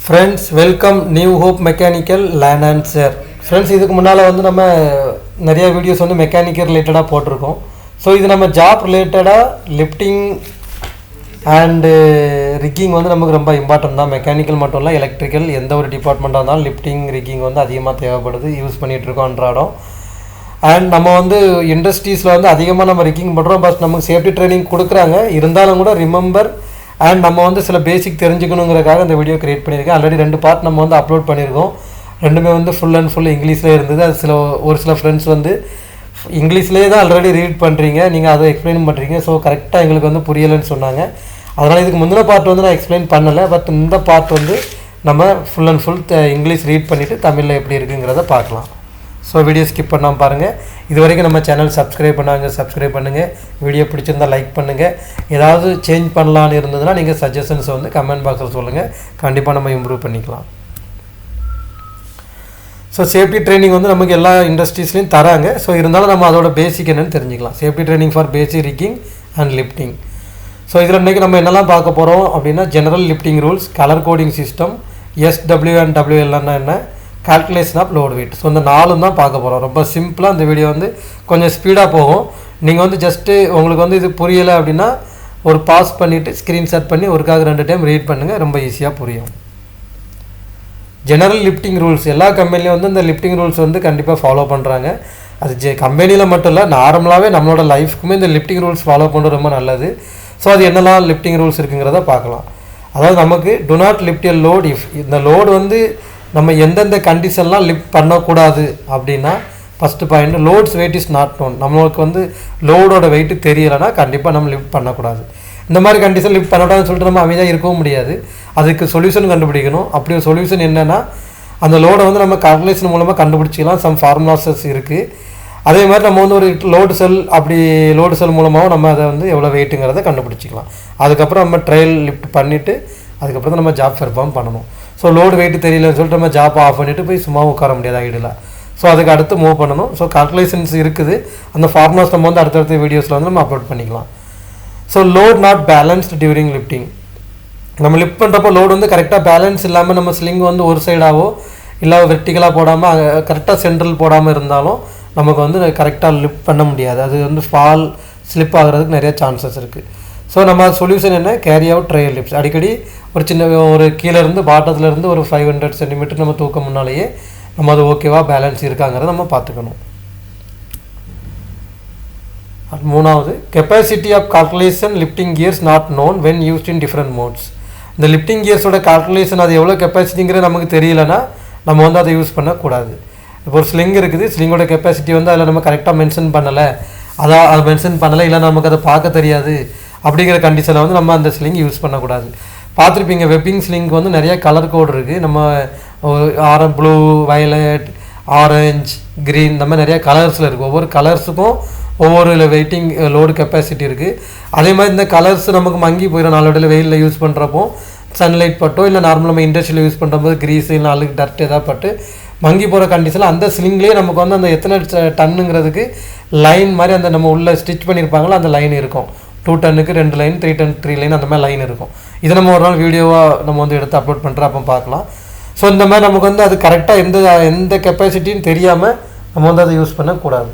Friends welcome New Hope Mechanical Land and Share. Friends இதுக்கு முன்னால் வந்து நம்ம நிறைய வீடியோஸ் வந்து மெக்கானிக்கல் ரிலேட்டடாக போட்டிருக்கோம். ஸோ இது நம்ம ஜாப் ரிலேட்டடாக லிஃப்டிங் அண்டு ரிக்கிங் வந்து நமக்கு ரொம்ப இம்பார்ட்டன்ட் தான். மெக்கானிக்கல் மட்டும் இல்லை, எலக்ட்ரிக்கல் எந்த ஒரு டிபார்ட்மெண்ட்டாக இருந்தாலும் லிஃப்டிங் ரிக்கிங் வந்து அதிகமாக தேவைப்படுது, யூஸ் பண்ணிகிட்ருக்கோம் அன்றாடம். அண்ட் நம்ம வந்து இண்டஸ்ட்ரீஸில் வந்து அதிகமாக நம்ம ரிக்கிங் பண்ணுறோம். பட் நமக்கு சேஃப்டி ட்ரைனிங் கொடுக்குறாங்க, இருந்தாலும் கூட ரிமெம்பர் அண்ட் நம்ம வந்து சில பேசிக் தெரிஞ்சுக்கணுங்கிறதுக்காக இந்த வீடியோ கிரியேட் பண்ணியிருக்கேன். ஆல்ரெடி 2 பார்ட் நம்ம வந்து அப்லோட் பண்ணியிருக்கோம். ரெண்டுமே வந்து ஃபுல் அண்ட் ஃபுல் இங்கிலீஷில் இருந்தது. அது ஒரு சில ஃப்ரெண்ட்ஸ் வந்து இங்கிலீஷ்லேயே தான் ஆல்ரெடி ரீட் பண்ணுறீங்க, நீங்கள் அதை எக்ஸ்பிளைன் பண்ணுறீங்க. ஸோ கரெக்டாக எங்களுக்கு வந்து புரியலைன்னு சொன்னாங்க. அதனால் இதுக்கு முந்தின பார்ட் வந்து நான் எக்ஸ்பிளைன் பண்ணலை. பட் இந்த பார்ட் வந்து நம்ம full and full English read பண்ணிவிட்டு தமிழில் எப்படி இருக்குங்கிறத பார்க்கலாம். ஸோ வீடியோ ஸ்கிப் பண்ணாமல் பாருங்கள். இது வரைக்கும் நம்ம சேனல் சப்ஸ்கிரைப் பண்ணுங்கள். வீடியோ பிடிச்சிருந்தால் லைக் பண்ணுங்கள். ஏதாவது சேஞ்ச் பண்ணலான்னு இருந்ததுன்னா நீங்கள் சஜஷன்ஸை வந்து கமெண்ட் பாக்ஸில் சொல்லுங்கள். கண்டிப்பாக நம்ம இம்ப்ரூவ் பண்ணிக்கலாம். ஸோ சேஃப்டி ட்ரைனிங் வந்து நமக்கு எல்லா இண்டஸ்ட்ரீஸ்லையும் தராங்க. ஸோ இருந்தாலும் நம்ம அதோட பேசிக் என்னென்னு தெரிஞ்சுக்கலாம். Safety training for basic rigging and lifting. So இதில் இன்றைக்கி நம்ம என்னெல்லாம் பார்க்க போகிறோம் அப்படின்னா, general lifting rules, colour coding system, SW and WLன்னா என்ன, calculation of load weight. So இந்த 4 தான் பார்க்க போகிறோம். ரொம்ப சிம்பிளாக இந்த வீடியோ வந்து கொஞ்சம் ஸ்பீடாக போகும். நீங்கள் வந்து ஜஸ்ட்டு உங்களுக்கு வந்து இது புரியலை அப்படின்னா ஒரு பாஸ் பண்ணிவிட்டு ஸ்க்ரீன்ஷாட் பண்ணி ஒருக்காக 2 டைம் ரீட் பண்ணுங்கள், ரொம்ப ஈஸியாக புரியும். ஜெனரல் லிஃப்டிங் ரூல்ஸ் எல்லா கம்பெனிலையும் வந்து இந்த லிஃப்டிங் ரூல்ஸ் வந்து கண்டிப்பாக ஃபாலோ பண்ணுறாங்க. அது கம்பெனியில் மட்டும் இல்லை, நார்மலாகவே நம்மளோட லைஃப்க்குமே இந்த லிஃப்டிங் ரூல்ஸ் ஃபாலோ பண்ணுறது ரொம்ப நல்லது. ஸோ அது என்னெல்லாம் லிஃப்டிங் ரூல்ஸ் இருக்குங்கிறத பார்க்கலாம். அதாவது நமக்கு do not lift a load if, இந்த லோடு வந்து நம்ம எந்தெந்த கண்டிஷன்லாம் லிஃப்ட் பண்ணக்கூடாது அப்படின்னா, first point load's weight is not known. நம்மளுக்கு வந்து லோடோட வெயிட்டு தெரியலைன்னா கண்டிப்பாக நம்ம லிஃப்ட் பண்ணக்கூடாது. இந்த மாதிரி கண்டிஷன் லிஃப்ட் பண்ணக்கூடாதுன்னு சொல்லிட்டு நம்ம அமைதியாக இருக்கவும் முடியாது. அதுக்கு சொல்யூஷன் கண்டுபிடிக்கணும். அப்படி ஒரு சொல்யூஷன் என்னென்னா, அந்த லோடை வந்து நம்ம கால்குலேஷன் மூலமாக கண்டுபிடிச்சிக்கலாம். சம் ஃபார்முலாஸஸ் இருக்குது. அதே மாதிரி நம்ம வந்து ஒரு லோடு செல் மூலமாகவும் நம்ம அதை வந்து எவ்வளோ வெயிட்டுங்கிறத கண்டுபிடிச்சிக்கலாம். அதுக்கப்புறம் நம்ம ட்ரையல் லிஃப்ட் பண்ணிவிட்டு அதுக்கப்புறம் தான் நம்ம ஜாப் பெர்ஃபார்ம் பண்ணணும். ஸோ லோடு வெயிட்டு தெரியலன்னு சொல்லிட்டு நம்ம ஜாப் ஆஃப் பண்ணிவிட்டு போய் சும்மா உட்கார முடியாது ஐடியில். ஸோ அதுக்கு அடுத்து மூவ் பண்ணணும். ஸோ கால்குலேஷன்ஸ் இருக்குது. அந்த ஃபார்முலாஸ் நம்ம வந்து அடுத்தடுத்த வீடியோஸில் வந்து நம்ம அப்லோட் பண்ணிக்கலாம். So load not balanced during lifting. நம்ம லிஃப்ட் பண்ணுறப்போ லோடு வந்து கரெக்டாக பேலன்ஸ் இல்லாமல் நம்ம ஸ்லிங் வந்து ஒரு சைடாகவோ இல்லை வெர்டிகலாக போடாமல் கரெக்டாக சென்ட்ரல் போடாமல் இருந்தாலும் நமக்கு வந்து கரெக்டாக லிஃப்ட் பண்ண முடியாது. அது வந்து ஃபால் ஸ்லிப் ஆகிறதுக்கு நிறைய சான்சஸ் இருக்குது. ஸோ நம்ம சொல்யூஷன் என்ன, கேரி அவுட் ட்ரையல் லிஃப்ட்ஸ். அடிக்கடி ஒரு கீழேருந்து பாட்டத்துலேருந்து ஒரு 500 சென்டிமீட்டர் நம்ம தூக்க முன்னாலேயே நம்ம அது ஓகேவா பேலன்ஸ் இருக்காங்கிறத நம்ம பார்த்துக்கணும். மூணாவது, capacity of calculation lifting gears not known when used in different modes. இந்த லிஃப்டிங் கியர்ஸோட கால்குலேஷன் அது எவ்வளோ கெப்பாசிட்டிங்கிறது நமக்கு தெரியலன்னா நம்ம வந்து அதை யூஸ் பண்ணக்கூடாது. இப்போ ஒரு ஸ்லிங் இருக்குது, ஸ்லிங்கோட கெப்பாசிட்டி வந்து அதில் நம்ம கரெக்டாக மென்ஷன் பண்ணலை, அதை மென்ஷன் பண்ணலை, இல்லை நமக்கு அதை பார்க்க தெரியாது அப்படிங்கிற கண்டிஷனில் வந்து நம்ம அந்த ஸ்லிங் யூஸ் பண்ணக்கூடாது. பார்த்துருப்பீங்க, வெப்பிங் ஸ்லிங்க்கு வந்து நிறைய கலர் கோடு இருக்குது. நம்ம ப்ளூ, வயலட், ஆரஞ்ச், க்ரீன், இந்த மாதிரி நிறைய கலர்ஸில் இருக்குது. ஒவ்வொரு கலர்ஸுக்கும் ஒவ்வொரு வெயிட்டிங் லோடு கெப்பாசிட்டி இருக்குது. அதே மாதிரி இந்த கலர்ஸ் நமக்கு மங்கி போயிடும் நாளோட வெயிலில் யூஸ் பண்ணுறப்போ, சன்லைட் பட்டோ இல்லை நார்மல் நம்ம இண்டஸ்ட்ரியில் யூஸ் பண்ணுறப்போது கிரீஸு இல்லை அழுக்கு டர்ட் ஏதாவது பட்டு மங்கி போகிற கண்டிஷனில் அந்த ஸ்லிங்லேயே நமக்கு வந்து அந்த எத்தனை டன்னுங்கிறதுக்கு லைன் மாதிரி அந்த நம்ம உள்ள ஸ்டிச் பண்ணியிருப்பாங்களோ அந்த லைன் இருக்கும். 2 டன்னுக்கு 2 லைன், 3 டன் 3 லைன், அந்த மாதிரி லைன் இருக்கும். இதை நம்ம ஒரு நாள் வீடியோவாக நம்ம வந்து எடுத்து அப்லோட் பண்ணுறோம், அப்போ பார்க்கலாம். ஸோ இந்த மாதிரி நமக்கு வந்து அது கரெக்டாக எந்த கெப்பாசிட்டின்னு தெரியாமல் நம்ம வந்து அதை யூஸ் பண்ணக்கூடாது.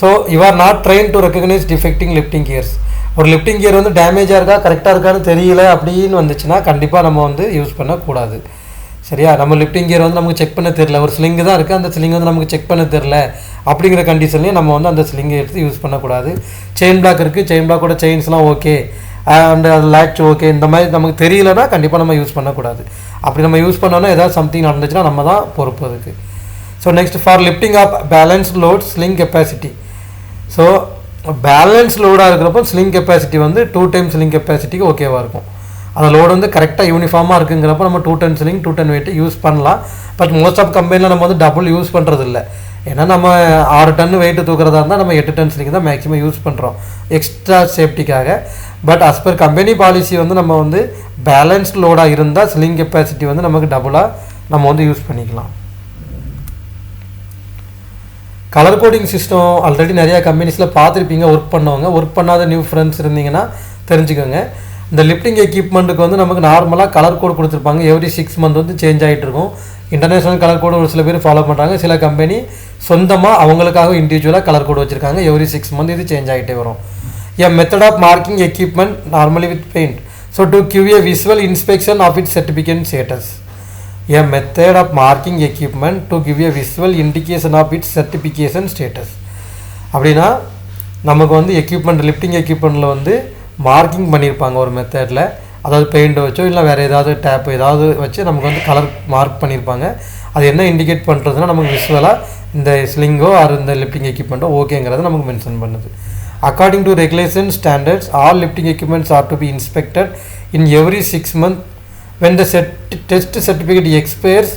So you are not train to recognise defecting lifting gears. ஒரு லிஃப்டிங் கியர் வந்து டேமேஜாக இருக்கா கரெக்டாக இருக்கான்னு தெரியல அப்படின்னு வந்துச்சுன்னா கண்டிப்பாக நம்ம வந்து யூஸ் பண்ணக்கூடாது. சரியா, நம்ம லிஃப்டிங் கியர் வந்து நமக்கு செக் பண்ண தெரியல, ஒரு ஸ்லிங்கு தான் இருக்குது, அந்த ஸ்லிங் வந்து நமக்கு செக் பண்ண தெரில அப்படிங்கிற கண்டிஷன்லேயும் நம்ம வந்து அந்த ஸ்லிங்கை எடுத்து யூஸ் பண்ணக்கூடாது. செயின் பிளாக் இருக்குது, செயின் பிளாக்கோட செயின்ஸ்லாம் ஓகே அண்ட் அது லேட்ச் ஓகே, இந்த மாதிரி நமக்கு தெரியலனா கண்டிப்பாக நம்ம யூஸ் பண்ணக்கூடாது. அப்படி நம்ம யூஸ் பண்ணோன்னா ஏதாவது சம்திங் நடந்துச்சுன்னா நம்ம தான் பொறுப்பு அதுக்கு. So next, for lifting of balance load sling capacity. So balance லோடாக இருக்கிறப்போ ஸ்லிங் கெப்பாசிட்டி வந்து 2 டைம் ஸ்லிங் கெப்பாசிட்டிக்கு ஓகேவாக இருக்கும். அந்த லோடு வந்து கரெக்டாக யூனிஃபார்மாக இருக்குங்கிறப்ப நம்ம 2 ton sling 2 ton weight use பண்ணலாம். பட் மோஸ்ட் ஆஃப் கம்பெனியில் நம்ம வந்து டபுள் யூஸ் பண்ணுறது இல்லை. ஏன்னா நம்ம 6 டன் வெயிட்டு தூக்குறதா இருந்தால் நம்ம 8 டன் ஸ்லிங் தான் மேக்ஸிமம் யூஸ் பண்ணுறோம் எக்ஸ்ட்ரா சேஃப்டிக்காக. But as per company policy வந்து நம்ம வந்து பேலன்ஸ்ட் லோடாக இருந்தால் ஸ்லிங் கெப்பாசிட்டி வந்து நமக்கு டபுளாக நம்ம வந்து யூஸ் பண்ணிக்கலாம். கலர் கோடிங் சிஸ்டம் ஆல்ரெடி நிறையா கம்பெனிஸில் பார்த்துருப்பீங்க, ஒர்க் பண்ணவங்க. ஒர்க் பண்ணாத நியூ ஃப்ரெண்ட்ஸ் இருந்தீங்கன்னா தெரிஞ்சுக்கோங்க. இந்த லிஃப்டிங் எக்யூப்மெண்ட்டுக்கு வந்து நமக்கு நார்மலாக கலர் கோட் கொடுத்துருப்பாங்க. எவ்ரி 6 மந்த் வந்து சேஞ்ச் ஆகிட்டு இருக்கும். இன்டர்நேஷ்னல் கலர் கோடு ஒரு சில பேர் ஃபாலோ பண்ணுறாங்க. சில கம்பெனி சொந்தமாக அவங்களுக்காக இண்டிவிஜுவலாக கலர் கோடு வச்சுருக்காங்க. எவ்ரி 6 மந்த் இது சேஞ்ச் ஆகிட்டே வரும். A method of marking equipment normally with paint. So to give a visual inspection of its certificate status. A method of marking equipment to give a visual indication of its certification status. அப்படின்னா நமக்கு வந்து equipment lifting எக்யூப்மெண்ட்டில் வந்து marking பண்ணியிருப்பாங்க ஒரு மெத்தடில். அதாவது paint வச்சோ இல்லை வேறு ஏதாவது டேப் ஏதாவது வச்சு நமக்கு வந்து கலர் மார்க் பண்ணியிருப்பாங்க. அது என்ன இண்டிகேட் பண்ணுறதுன்னா நமக்கு விஷுவலாக இந்த ஸ்லிங்கோ ஆர் இந்த லிஃப்டிங் எக்யூப்மெண்ட்டோ ஓகேங்கிறத நமக்கு மென்ஷன் பண்ணுது. According to regulation standards, all lifting equipments are to be inspected in every 6 months. When the test certificate expires,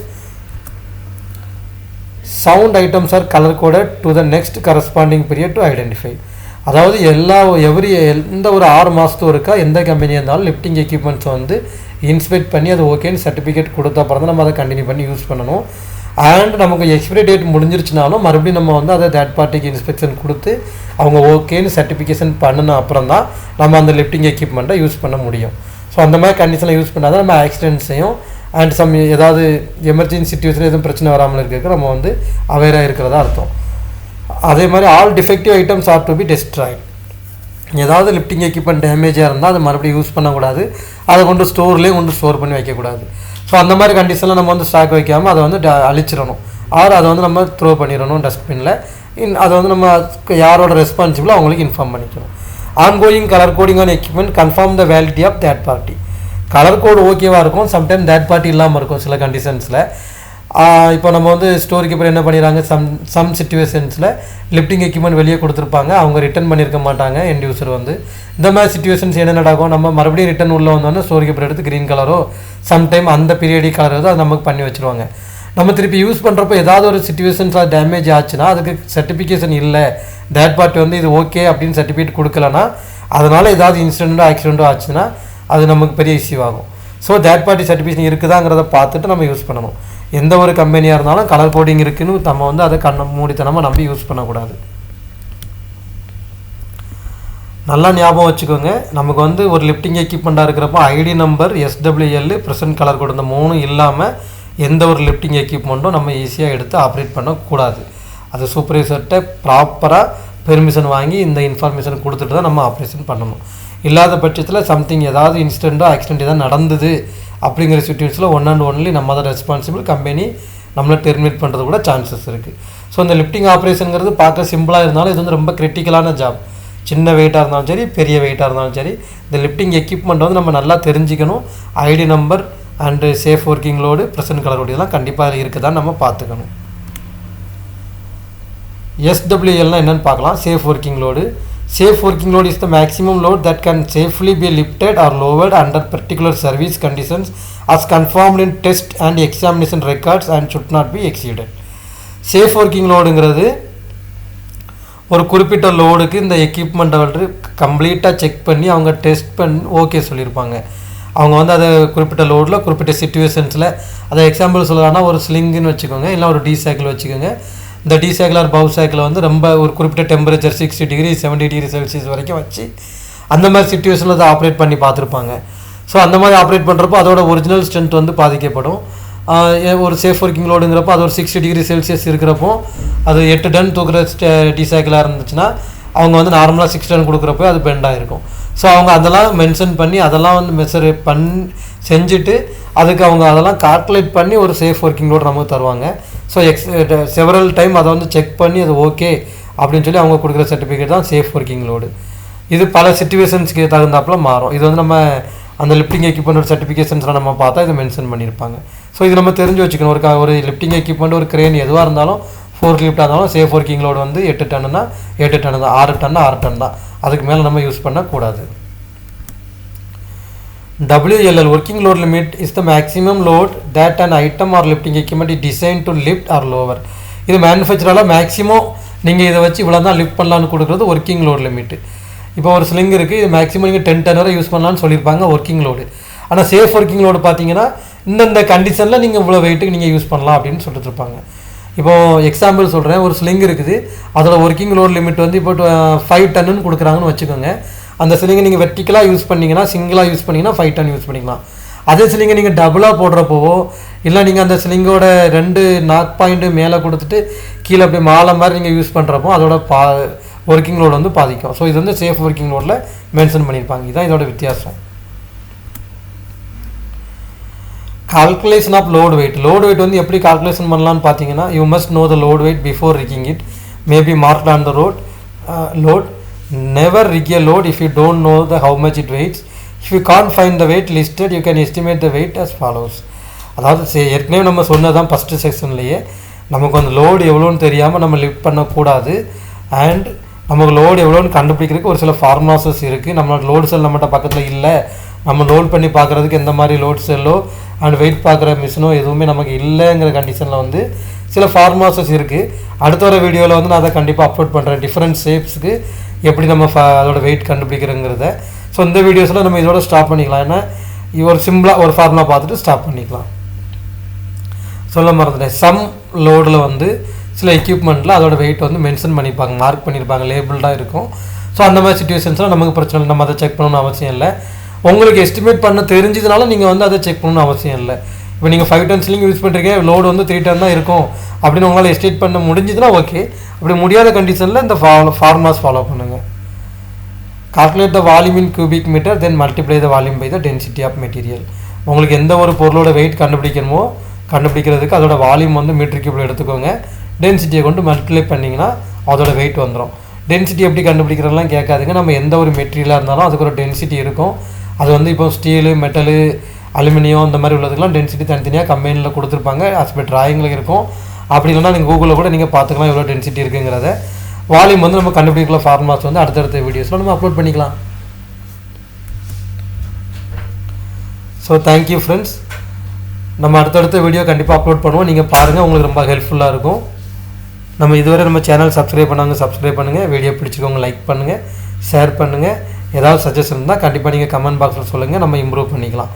sound items are color coded to the next corresponding period to identify. அதாவது எந்த ஒரு 6 மாதத்துக்கு ஒருக்கா எந்த கம்பெனியாக இருந்தாலும் lifting equipments வந்து inspect பண்ணி அது ஓகேன்னு சர்டிஃபிகேட் கொடுத்த அப்புறம் தான் நம்ம அதை கண்டினியூ பண்ணி யூஸ் பண்ணணும். அண்ட் நமக்கு எக்ஸ்பிரி டேட் முடிஞ்சிருச்சுனாலும் மறுபடியும் நம்ம வந்து அதை தேர்ட் பார்ட்டிக்கு இன்ஸ்பெக்ஷன் கொடுத்து அவங்க ஓகேன்னு சர்டிஃபிகேஷன் பண்ணின அப்புறம் தான் நம்ம அந்த லிஃப்டிங் எக்யூப்மெண்ட்டை யூஸ் பண்ண முடியும். ஸோ அந்த மாதிரி கண்டிஷனில் யூஸ் பண்ணால் தான் நம்ம ஆக்சிடென்ட்ஸையும் அண்ட் ஏதாவது எமர்ஜென்சி சிச்சுவேஷன் எதுவும் பிரச்சனை வராமல் இருக்கிறதுக்கு நம்ம வந்து அவேராக இருக்கிறதா அர்த்தம். அதே மாதிரி all defective items are to be destroyed. ஏதாவது லிஃப்டிங் எக்யூப்மெண்ட் டேமேஜாக இருந்தால் அதை மறுபடியும் யூஸ் பண்ணக்கூடாது. அதை கொண்டு ஸ்டோர் பண்ணி வைக்கக்கூடாது. ஸோ அந்த மாதிரி கண்டிஷனில் நம்ம வந்து ஸ்டாக் வைக்காமல் அதை வந்து அழிச்சிடணும். அதை வந்து நம்ம த்ரோ பண்ணிடணும் டஸ்ட்பினில். அதை வந்து நம்ம யாரோட ரெஸ்பான்சிபிளோ அவங்களுக்கு இன்ஃபார்ம் பண்ணிக்கணும். Ongoing colour coding on equipment confirm the validity of third party. Colour code ஓகேவாக இருக்கும், சம்டைம் தேர்ட் பார்ட்டி இல்லாமல் இருக்கும் சில கண்டிஷன்ஸில். இப்போ நம்ம வந்து ஸ்டோர் கீப்பர் என்ன பண்ணிடுறாங்க, சம் சிச்சுவேஷன்ஸில் லிஃப்டிங் எக்யூப்மெண்ட் வெளியே கொடுத்துருப்பாங்க, அவங்க ரிட்டர்ன் பண்ணியிருக்க மாட்டாங்க எண்ட் யூஸர் வந்து. இந்த மாதிரி சிச்சுவேஷன்ஸ் என்ன நடக்கும், நம்ம மறுபடியும் ரிட்டர்ன் உள்ளே வந்தோன்னா ஸ்டோர் கீப்பர் எடுத்து க்ரீன் கலரோ சம்டைம் அந்த பீரியடிக் கலர் ஏதோ அது நமக்கு பண்ணி வச்சுருவாங்க. நம்ம திருப்பி யூஸ் பண்ணுறப்போ ஏதாவது ஒரு சிச்சுவேஷன்ஸில் டேமேஜ் ஆச்சுன்னா அதுக்கு சர்டிஃபிகேஷன் இல்லை, தேர்ட் பார்ட்டி வந்து இது ஓகே அப்படின்னு சர்டிஃபிகேட் கொடுக்கலன்னா அதனால் ஏதாவது இன்சிடென்ட்டோ ஆக்சிடென்ட்டோ ஆச்சுன்னா அது நமக்கு பெரிய இஷ்யூ ஆகும். ஸோ தேர்ட் பார்ட்டி சர்டிஃபிகேஷன் இருக்குதாங்கிறத பார்த்துட்டு நம்ம யூஸ் பண்ணணும். எந்த ஒரு கம்பெனியாக இருந்தாலும் கலர் கோடிங் இருக்குன்னு நம்ம வந்து அதை மூடித்தனமாக நம்பி யூஸ் பண்ணக்கூடாது. நல்லா ஞாபகம் வச்சுக்கோங்க, நமக்கு வந்து ஒரு லிஃப்டிங் எக்யூப்மெண்ட்டாக இருக்கிறப்போ ID number, SWL, present colour code இந்த 3 இல்லாமல் எந்த ஒரு லிஃப்டிங் எக்யூப்மெண்ட்டும் நம்ம ஈஸியாக எடுத்து ஆப்ரேட் பண்ணக்கூடாது. அது சூப்பர்வைசர்கிட்ட ப்ராப்பராக பெர்மிஷன் வாங்கி இந்த இன்ஃபர்மேஷன் கொடுத்துட்டு தான் நம்ம ஆப்ரேஷன் பண்ணணும். இல்லாத பட்சத்தில் சம்திங் ஏதாவது இன்சிடென்ட்டோ ஆக்சிடென்ட் ஏதாவது நடந்தது அப்படிங்கிற சிச்சுவேஷனில் ஒன் அண்ட் ஒன்லி நம்ம தான் ரெஸ்பான்சிபிள், கம்பெனி நம்மளை டெர்மினேட் பண்ணுறது கூட சான்சஸ் இருக்குது. ஸோ இந்த லிஃப்டிங் ஆப்ரேஷனுங்கிறது பார்க்க சிம்பிளாக இருந்தாலும் இது வந்து ரொம்ப கிரிட்டிக்கலான ஜாப். சின்ன வெயிட்டாக இருந்தாலும் சரி, பெரிய வெயிட்டாக இருந்தாலும் சரி, இந்த லிஃப்டிங் எக்யூப்மெண்ட் வந்து நம்ம நல்லா தெரிஞ்சுக்கணும். ID number and safe working load, present colour load இதெல்லாம் கண்டிப்பாக இருக்குதான்னு நம்ம பார்த்துக்கணும். SWLனால் என்னென்னு பார்க்கலாம். Safe working load. Safe working load is the maximum load that can safely be lifted or lowered under particular service conditions as confirmed in test and examination records and should not be exceeded. Safe working loadங்கிறது ஒரு குறிப்பிட்ட லோடுக்கு இந்த எக்யூப்மெண்ட்டை வந்து கம்ப்ளீட்டாக check பண்ணி அவங்க test பண்ணி okay சொல்லியிருப்பாங்க. அவங்க வந்து அதை குறிப்பிட்ட லோடில் குறிப்பிட்ட சிச்சுவேஷன்ஸில், அதை எக்ஸாம்பிள் சொல்லலாம்னா ஒரு ஸ்லிங்குன்னு வச்சுக்கோங்க, இல்லை ஒரு சைக்கிள் வச்சுக்கோங்க. இந்த சைக்கிள் ஆர் பவு சைக்கிளை வந்து ரொம்ப ஒரு குறிப்பிட்ட டெம்பரேச்சர் 60 டிகிரி 70 டிகிரி செல்சியஸ் வரைக்கும் வச்சு அந்த மாதிரி சிச்சுவேஷனில் அதை ஆப்ரேட் பண்ணி பார்த்துருப்பாங்க. ஸோ அந்த மாதிரி ஆப்ரேட் பண்ணுறப்போ அதோட ஒரிஜினல் ஸ்ட்ரென்த் வந்து பாதிக்கப்படும். ஒரு சேஃப் ஒர்க்கிங் லோடுங்கிறப்போ அது ஒரு 60 டிகிரி செல்சியஸ் இருக்கிறப்போ அது 8 டன் தூக்குற சைக்கிளாக இருந்துச்சுன்னா அவங்க வந்து நார்மலாக 6 டன் கொடுக்குறப்போ அது பெண்டாக இருக்கும். ஸோ அவங்க அதெல்லாம் மென்ஷன் பண்ணி அதெல்லாம் வந்து மெஷர் செஞ்சுட்டு அதுக்கு அவங்க அதெல்லாம் கால்குலேட் பண்ணி ஒரு சேஃப் ஒர்க்கிங் லோடு நமக்கு தருவாங்க. ஸோ செவரல் டைம் அதை வந்து செக் பண்ணி அது ஓகே அப்படின்னு சொல்லி அவங்க கொடுக்குற சர்டிஃபிகேட் தான் சேஃப் ஒர்க்கிங் லோடு. இது பல சிச்சுவேஷன்ஸ்க்கு தகுந்தாப்பில் மாறும். இது வந்து நம்ம அந்த லிஃப்டிங் எக்யூப்மெண்ட் சர்டிஃபிகேஷன்ஸ்லாம் நம்ம பார்த்தா இதை மென்ஷன் பண்ணியிருப்பாங்க. ஸோ இது நம்ம தெரிஞ்சு வச்சுக்கணும். ஒரு லிஃப்டிங் எக்யூப்மெண்ட், ஒரு கிரேன் எதுவாக இருந்தாலும், ஃபோர்க் லிஃப்டாக இருந்தாலும் சேஃப் ஒர்க்கிங் லோடு வந்து 8 டன்னுனா 8 டன் தான், 6 டன்னா 6 டன் தான், அதுக்கு மேலே நம்ம யூஸ் பண்ணக்கூடாது. WLL working load limit is the maximum load that an item or lifting equipment is designed to lift or lower. இது மேனுஃபேக்சரால் மேக்ஸிமம் நீங்கள் இதை வச்சு இவ்வளோ தான் லிஃப்ட் பண்ணலான்னு கொடுக்குறது ஒர்க்கிங் லோட் லிமிட். இப்போ ஒரு ஸ்லிங் இருக்குது, இது மேக்ஸிமம் நீங்கள் 10 டன் வரை யூஸ் பண்ணலான்னு சொல்லியிருப்பாங்க ஒர்க்கிங் லோடு. ஆனால் சேஃப் ஒர்க்கிங் லோடு பார்த்தீங்கன்னா இந்தந்த கண்டிஷனில் நீங்கள் இவ்வளோ வெயிட்டுக்கு நீங்கள் யூஸ் பண்ணலாம் அப்படின்னு சொல்லிட்டு இருப்பாங்க. இப்போது எக்ஸாம்பிள் சொல்கிறேன், ஒரு ஸ்லிங் இருக்குது, அதோட ஒர்க்கிங் லோட் லிமிட் வந்து இப்போ 5 டன்னுன்னு கொடுக்குறாங்கன்னு வச்சுக்கோங்க. அந்த சிலிங்கை நீங்கள் வெர்டிக்கலாக யூஸ் பண்ணிங்கன்னா, சிங்கிளாக யூஸ் பண்ணிங்கன்னா 5 டன் யூஸ் பண்ணிக்கலாம். அதே சிலிங்கை நீங்கள் டபுளாக போடுறப்போவோ இல்லை நீங்கள் அந்த சிலிங்கோட 2 நாக் பாயிண்ட்டு மேலே கொடுத்துட்டு கீழே அப்படியே மாலை மாதிரி நீங்கள் யூஸ் பண்ணுறப்போ அதோட ஒர்க்கிங் லோடு வந்து பாதிக்கும். ஸோ இது வந்து சேஃப் ஒர்க்கிங் லோடில் மென்ஷன் பண்ணியிருப்பாங்க. இதுதான் இதோட வித்தியாசம். கால்குலேஷன் ஆஃப் லோடு வெயிட் வந்து எப்படி கால்குலேஷன் பண்ணலான்னு பார்த்தீங்கன்னா, you must know the load weight before rigging it, maybe marked on the load. Never rig a load if you don't know the how much it weighs. If you can't find the weight listed you can estimate the weight as follows. அதாவது ஏற்கனவே நம்ம சொன்னதான் first செக்ஷன்லேயே, நமக்கு அந்த load எவ்வளோன்னு தெரியாமல் நம்ம lift பண்ணக்கூடாது. அண்ட் நமக்கு லோடு எவ்வளோன்னு கண்டுபிடிக்கிறதுக்கு ஒரு சில ஃபார்முலாஸஸ் இருக்குது. நம்மளோட லோடு செல் நம்மகிட்ட பக்கத்தில் இல்லை, நம்ம லோட் பண்ணி பார்க்குறதுக்கு எந்த மாதிரி லோட் செல்லோ அண்ட் வெயிட் பார்க்குற மிஷினோ எதுவுமே நமக்கு இல்லைங்கிற கண்டிஷனில் வந்து சில ஃபார்முலாஸஸ் இருக்குது. அடுத்த வர வீடியோவில் வந்து நான் அதை கண்டிப்பாக அப்லோட் பண்ணுறேன், டிஃப்ரெண்ட் ஷேப்ஸுக்கு எப்படி நம்ம அதோட வெயிட் கண்டுபிடிக்கிறங்கிறத. ஸோ இந்த வீடியோஸில் நம்ம இதோட ஸ்டாப் பண்ணிக்கலாம். ஏன்னா ஒரு சிம்பிளாக ஒரு ஃபார்முலா பார்த்துட்டு ஸ்டாப் பண்ணிக்கலாம். சொல்ல மறந்துட்டேன், சம் லோடில் வந்து சில எக்யூப்மெண்ட்டில் அதோட வெயிட் வந்து மென்ஷன் பண்ணியிருப்பாங்க, மார்க் பண்ணியிருப்பாங்க, லேபிள்டாக இருக்கும். ஸோ அந்த மாதிரி சுச்சுவேஷன்ஸில் நமக்கு பிரச்சனை இல்லை, நம்ம அதை செக் பண்ணணும்னு அவசியம் இல்லை. உங்களுக்கு எஸ்டிமேட் பண்ண தெரிஞ்சதுனால நீங்கள் வந்து அதை செக் பண்ணணும்னு அவசியம் இல்லை. இப்போ நீங்கள் 5 டன் சிலிங் யூஸ் பண்ணுறீங்க, லோடு வந்து 3 டன் தான் இருக்கும் அப்படின்னு உங்களால் எஸ்டிமேட் பண்ண முடிஞ்சதுன்னா ஓகே. அப்படி முடியாத கண்டிஷனில் இந்த ஃபார்முலாஸ் ஃபாலோ பண்ணுங்கள். Calculate the volume in cubic metre, then multiply the volume by the density of material. உங்களுக்கு எந்த ஒரு பொருளோட வெயிட் கண்டுபிடிக்கிறதுக்கு அதோட வால்யூம் வந்து மீட்டர் கியூபில் எடுத்துக்கோங்க. டென்சிட்டியை கொண்டு மல்டிப்ளை பண்ணிங்கன்னா அதோட வெயிட் வந்துடும். டென்சிட்டி எப்படி கண்டுபிடிக்கிறதுலாம் கேட்காதுங்க. நம்ம எந்த ஒரு மெட்டீரியலாக இருந்தாலும் அதுக்கு ஒரு டென்சிட்டி இருக்கும். அது வந்து இப்போ ஸ்டீலு, மெட்டலு, அலுமினியம் இந்த மாதிரி உள்ளதுக்கெலாம் டென்சிட்டி தனித்தனியாக கம்பெனியில் கொடுத்துருப்பாங்க, ஆஸ்பெ ட்ராயிங்கில் இருக்கும். அப்படி இல்லைனா நீங்கள் கூகுளில் கூட நீங்கள் பார்த்துக்கலாம் எவ்வளோ டென்சிட்டி இருக்குங்கிறத. வால்யூம் வந்து நம்ம கண்டுபிடிக்கல ஃபார்முலாஸ் வந்து அடுத்தடுத்த வீடியோஸில் நம்ம அப்லோட் பண்ணிக்கலாம். So thank you friends. நம்ம அடுத்தடுத்த வீடியோ கண்டிப்பாக அப்லோட் பண்ணுவோம், நீங்கள் பாருங்கள், உங்களுக்கு ரொம்ப ஹெல்ப்ஃபுல்லாக இருக்கும். நம்ம இதுவரை நம்ம சேனல் சப்ஸ்கிரைப் பண்ணுங்கள். வீடியோ பிடிச்சிக்கோங்க, லைக் பண்ணுங்கள், ஷேர் பண்ணுங்கள். ஏதாவது சஜஷன் இருந்தால் கண்டிப்பாக நீங்கள் கமெண்ட் பாக்ஸில் சொல்லுங்கள், நம்ம இம்ப்ரூவ் பண்ணிக்கலாம்.